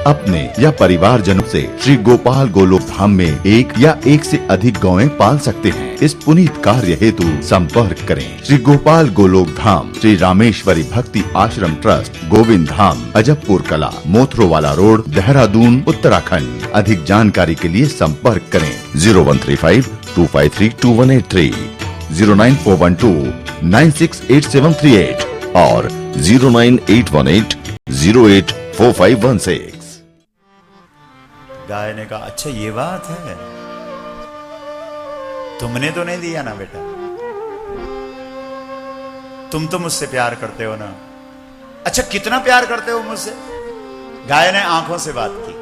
अपने या परिवारजनों से श्री गोपाल गोलोक धाम में एक या एक से अधिक गौएं पाल सकते हैं। इस पुनीत कार्य हेतु संपर्क करें श्री गोपाल गोलोक धाम, श्री रामेश्वरी भक्ति आश्रम ट्रस्ट, गोविंद धाम, अजबपुर कला, मोथरोवाला रोड, देहरादून, उत्तराखंड। अधिक जानकारी के लिए संपर्क करें 0135 253 2183, 09412 968738 और 09818 084516। गाय ने कहा, अच्छा ये बात है, तुमने तो नहीं दिया ना बेटा, तुम तो मुझसे प्यार करते हो ना। अच्छा कितना प्यार करते हो मुझसे? गाय ने आंखों से बात की,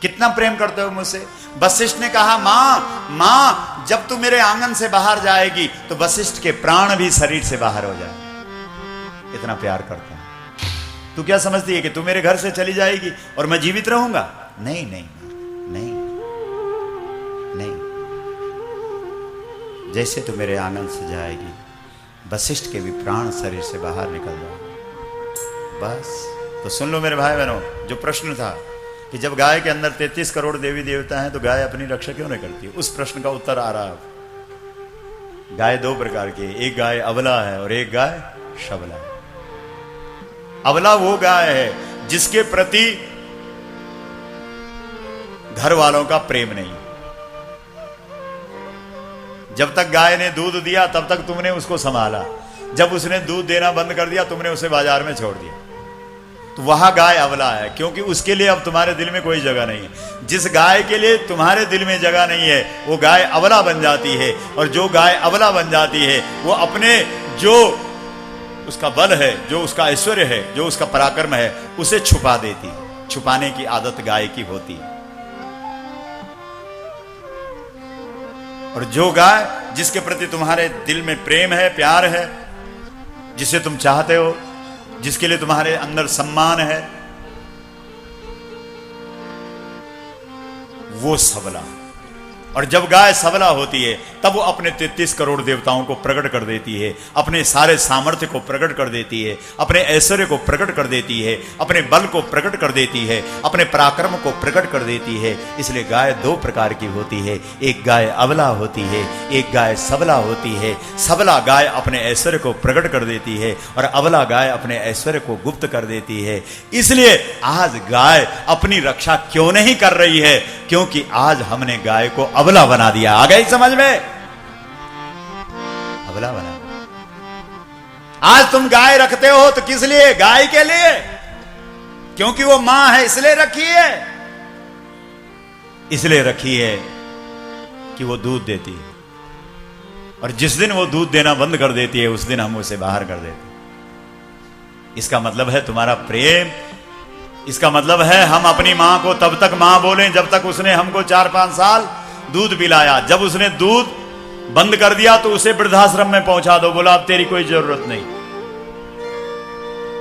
कितना प्रेम करते हो मुझसे? वशिष्ठ ने कहा, मां मां, जब तू मेरे आंगन से बाहर जाएगी तो वशिष्ठ के प्राण भी शरीर से बाहर हो जाए, इतना प्यार करता है। तू क्या समझती है कि तू मेरे घर से चली जाएगी और मैं जीवित रहूंगा? नहीं नहीं नहीं नहीं, जैसे तू मेरे आंगन से जाएगी वशिष्ठ के भी प्राण शरीर से बाहर निकल जाए बस। तो सुन लो मेरे भाई बहनों, जो प्रश्न था कि जब गाय के अंदर 33 करोड़ देवी देवता हैं तो गाय अपनी रक्षा क्यों नहीं करती, उस प्रश्न का उत्तर आ रहा है। गाय दो प्रकार की, एक गाय अबला है और एक गाय शबला है। अबला वो गाय है जिसके प्रति घर वालों का प्रेम नहीं। जब तक गाय ने दूध दिया तब तक तुमने उसको संभाला, जब उसने दूध देना बंद कर दिया तुमने उसे बाजार में छोड़ दिया, तो वह गाय अबला है, क्योंकि उसके लिए अब तुम्हारे दिल में कोई जगह नहीं है। जिस गाय के लिए तुम्हारे दिल में जगह नहीं है वो गाय अबला बन जाती है, और जो गाय अबला बन जाती है वो अपने जो उसका बल है, जो उसका ऐश्वर्य है, जो उसका पराक्रम है, उसे छुपा देती है। छुपाने की आदत गाय की होती है। और जो गाय जिसके प्रति तुम्हारे दिल में प्रेम है, प्यार है, जिसे तुम चाहते हो, जिसके लिए तुम्हारे अंदर सम्मान है, वो सबला। और जब गाय सबला होती है तब वो अपने 33 करोड़ देवताओं को प्रकट कर देती है, अपने सारे सामर्थ्य को प्रकट कर देती है, अपने ऐश्वर्य को प्रकट कर देती है, अपने बल को प्रकट कर देती है, अपने पराक्रम को प्रकट कर देती है। इसलिए गाय दो प्रकार की होती है, एक गाय अबला होती है, एक गाय सबला होती है। सबला गाय अपने ऐश्वर्य को प्रकट कर देती है और अबला गाय अपने ऐश्वर्य को गुप्त कर देती है। इसलिए आज गाय अपनी रक्षा क्यों नहीं कर रही है? क्योंकि आज हमने गाय को अबला बना दिया। आ गई समझ में? अबला बना। आज तुम गाय रखते हो तो किस लिए? गाय के लिए, क्योंकि वो मां है इसलिए रखी है। इसलिए रखी है कि वो दूध देती है, और जिस दिन वो दूध देना बंद कर देती है उस दिन हम उसे बाहर कर देते हैं। इसका मतलब है तुम्हारा प्रेम, इसका मतलब है हम अपनी मां को तब तक मां बोलें जब तक उसने हमको 4-5 साल दूध पिलाया। जब उसने दूध बंद कर दिया तो उसे वृद्धाश्रम में पहुंचा दो, बोला अब तेरी कोई जरूरत नहीं।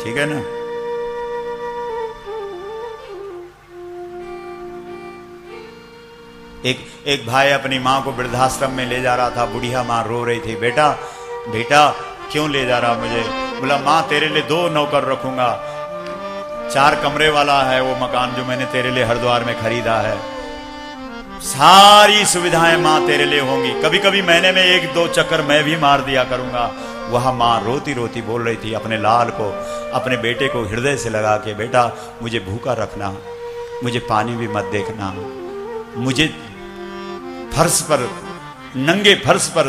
ठीक है ना? एक भाई अपनी मां को वृद्धाश्रम में ले जा रहा था। बुढ़िया मां रो रही थी, बेटा बेटा क्यों ले जा रहा मुझे? बोला मां तेरे लिए 2 नौकर रखूंगा, 4 कमरे वाला है वो मकान जो मैंने तेरे लिए हरिद्वार में खरीदा है, सारी सुविधाएं मां तेरे लिए होंगी। कभी कभी महीने में 1-2 चक्कर मैं भी मार दिया करूंगा। वह मां रोती रोती बोल रही थी अपने लाल को, अपने बेटे को हृदय से लगा के, बेटा मुझे भूखा रखना, मुझे पानी भी मत देखना, मुझे फर्श पर, नंगे फर्श पर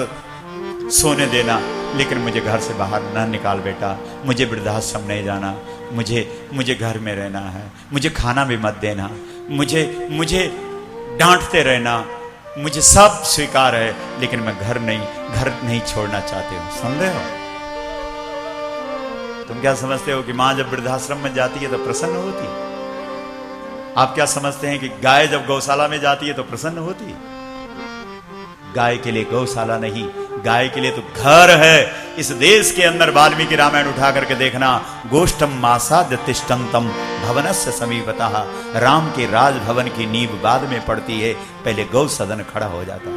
सोने देना, लेकिन मुझे घर से बाहर न निकाल बेटा, मुझे वृद्धाश्रम नहीं जाना, मुझे घर में रहना है, मुझे खाना भी मत देना, मुझे डांटते रहना, मुझे सब स्वीकार है, लेकिन मैं घर नहीं छोड़ना चाहती हूं। समझ रहे हो? तुम क्या समझते हो कि मां जब वृद्धाश्रम में जाती है तो प्रसन्न होती है? आप क्या समझते हैं कि गाय जब गौशाला में जाती है तो प्रसन्न होती है? गाय के लिए गौशाला नहीं, गाय के लिए तो घर है। इस देश के अंदर वाल्मीकि रामायण उठा करके देखना, गोष्ठम मासाद्य तिष्ठन्तम भवनस्य समीपतः। राम के राजभवन की नींव बाद में पड़ती है, पहले गौ सदन खड़ा हो जाता है।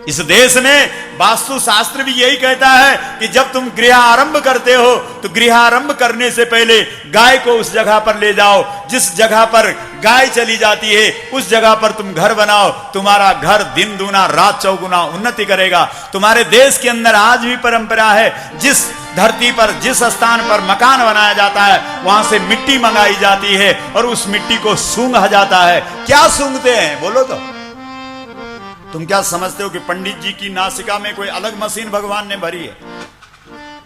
इस देश में वास्तु शास्त्र भी यही कहता है कि जब तुम गृह आरंभ करते हो तो गृह आरंभ करने से पहले गाय को उस जगह पर ले जाओ जिस जगह पर गाय चली जाती है, उस जगह पर तुम घर बनाओ। तुम्हारा घर दिन दूना रात चौगुना उन्नति करेगा। तुम्हारे देश के अंदर आज भी परंपरा है, जिस धरती पर जिस स्थान पर मकान बनाया जाता है वहां से मिट्टी मंगाई जाती है और उस मिट्टी को सूंघा जाता है। क्या सूंघते हैं बोलो तो? तुम क्या समझते हो कि पंडित जी की नासिका में कोई अलग मशीन भगवान ने भरी है?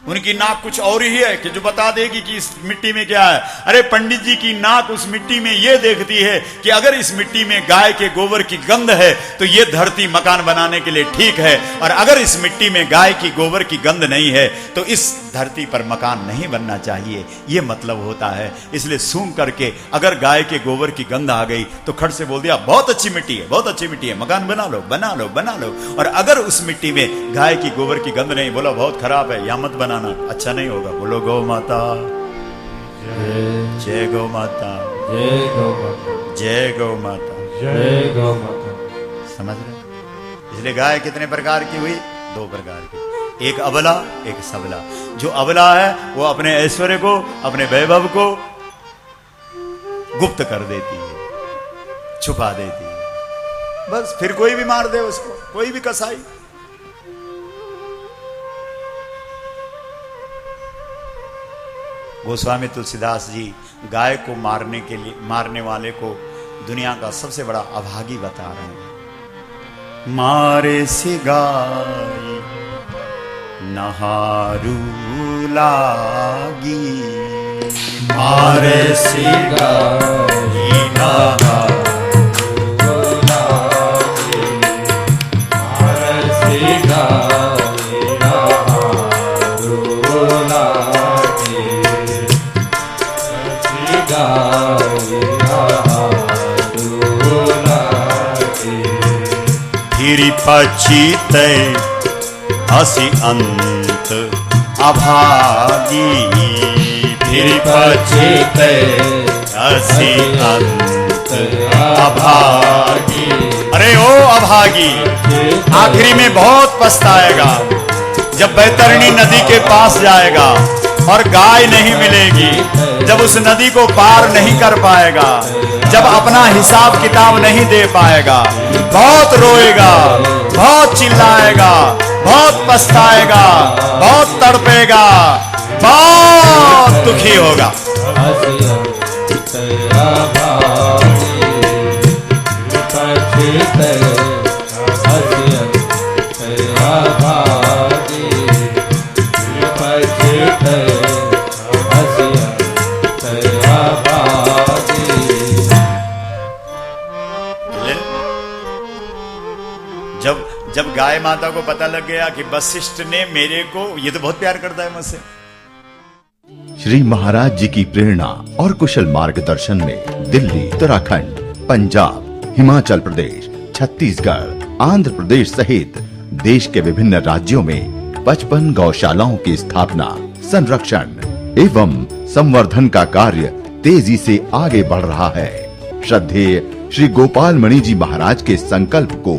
उनकी नाक कुछ और ही है कि जो बता देगी कि इस मिट्टी में क्या है? अरे पंडित जी की नाक उस मिट्टी में यह देखती है कि अगर इस मिट्टी में गाय के गोबर की गंध है तो यह धरती मकान बनाने के लिए ठीक है, और अगर इस मिट्टी में गाय की गोबर की गंध नहीं है तो इस धरती पर मकान नहीं बनना चाहिए। यह मतलब होता है। इसलिए सूंघ करके अगर गाय के गोबर की गंध आ गई तो खट से बोल दिया बहुत अच्छी मिट्टी है, बहुत अच्छी मिट्टी है, मकान बना लो बना लो बना लो। और अगर उस मिट्टी में गाय की गोबर की गंध नहीं, बोला बहुत खराब है, यहां मत बनाना, अच्छा नहीं होगा। बोलो गौ माता जय गौ माता जय गौ माता जय गौ माता जय गौ माता। समझ रहे? इसलिए गाय कितने प्रकार की हुई? 2 प्रकार की, एक अबला एक सबला। जो अबला है वो अपने ऐश्वर्य को अपने वैभव को गुप्त कर देती है, छुपा देती है। बस फिर कोई भी मार दे उसको, कोई भी कसाई। गोस्वामी तुलसीदास जी गाय को मारने वाले को दुनिया का सबसे बड़ा अभागी बता रहे हैं। मारे से गाय नहारू लागी, मारे सी गाय नहारू लागी, मारे सी गाय नहारू लागी, सी गाय नहारू लागी। फिर पछीते हसी अंत अभागी, फिर पछीते हसी अंत अभागी। अरे ओ अभागी, आखिरी में बहुत पछताएगा जब बैतरणी नदी के पास जाएगा और गाय नहीं मिलेगी, जब उस नदी को पार नहीं कर पाएगा, जब अपना हिसाब किताब नहीं दे पाएगा, बहुत रोएगा, बहुत चिल्लाएगा, बहुत पछताएगा, बहुत तड़पेगा, बहुत दुखी होगा। जब गाय माता को पता लग गया कि वशिष्ठ ने मेरे को, ये तो बहुत प्यार करता है मुझसे। श्री महाराज जी की प्रेरणा और कुशल मार्गदर्शन में दिल्ली, उत्तराखंड, पंजाब, हिमाचल प्रदेश, छत्तीसगढ़, आंध्र प्रदेश सहित देश के विभिन्न राज्यों में 55 गौशालाओं की स्थापना, संरक्षण एवं संवर्धन का कार्य तेजी से आगे बढ़ रहा है। श्रद्धेय श्री गोपाल मणि जी महाराज के संकल्प को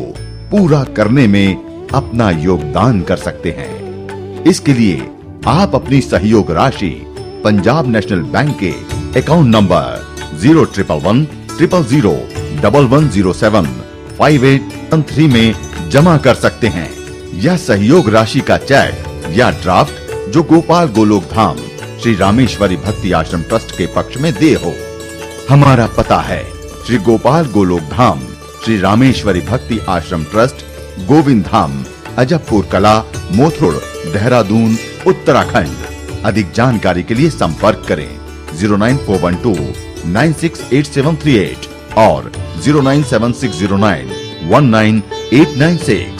पूरा करने में अपना योगदान कर सकते हैं। इसके लिए आप अपनी सहयोग राशि पंजाब नेशनल बैंक के अकाउंट नंबर 0110011075813 में जमा कर सकते हैं। यह सहयोग राशि का चेक या ड्राफ्ट जो गोपाल गोलोक धाम श्री रामेश्वरी भक्ति आश्रम ट्रस्ट के पक्ष में दे हो। हमारा पता है श्री गोपाल गोलोक धाम श्री रामेश्वरी भक्ति आश्रम ट्रस्ट, गोविंद धाम, अजबपुर कला, मोथुर, देहरादून, उत्तराखंड। अधिक जानकारी के लिए संपर्क करें 09412968738 और 09760919896।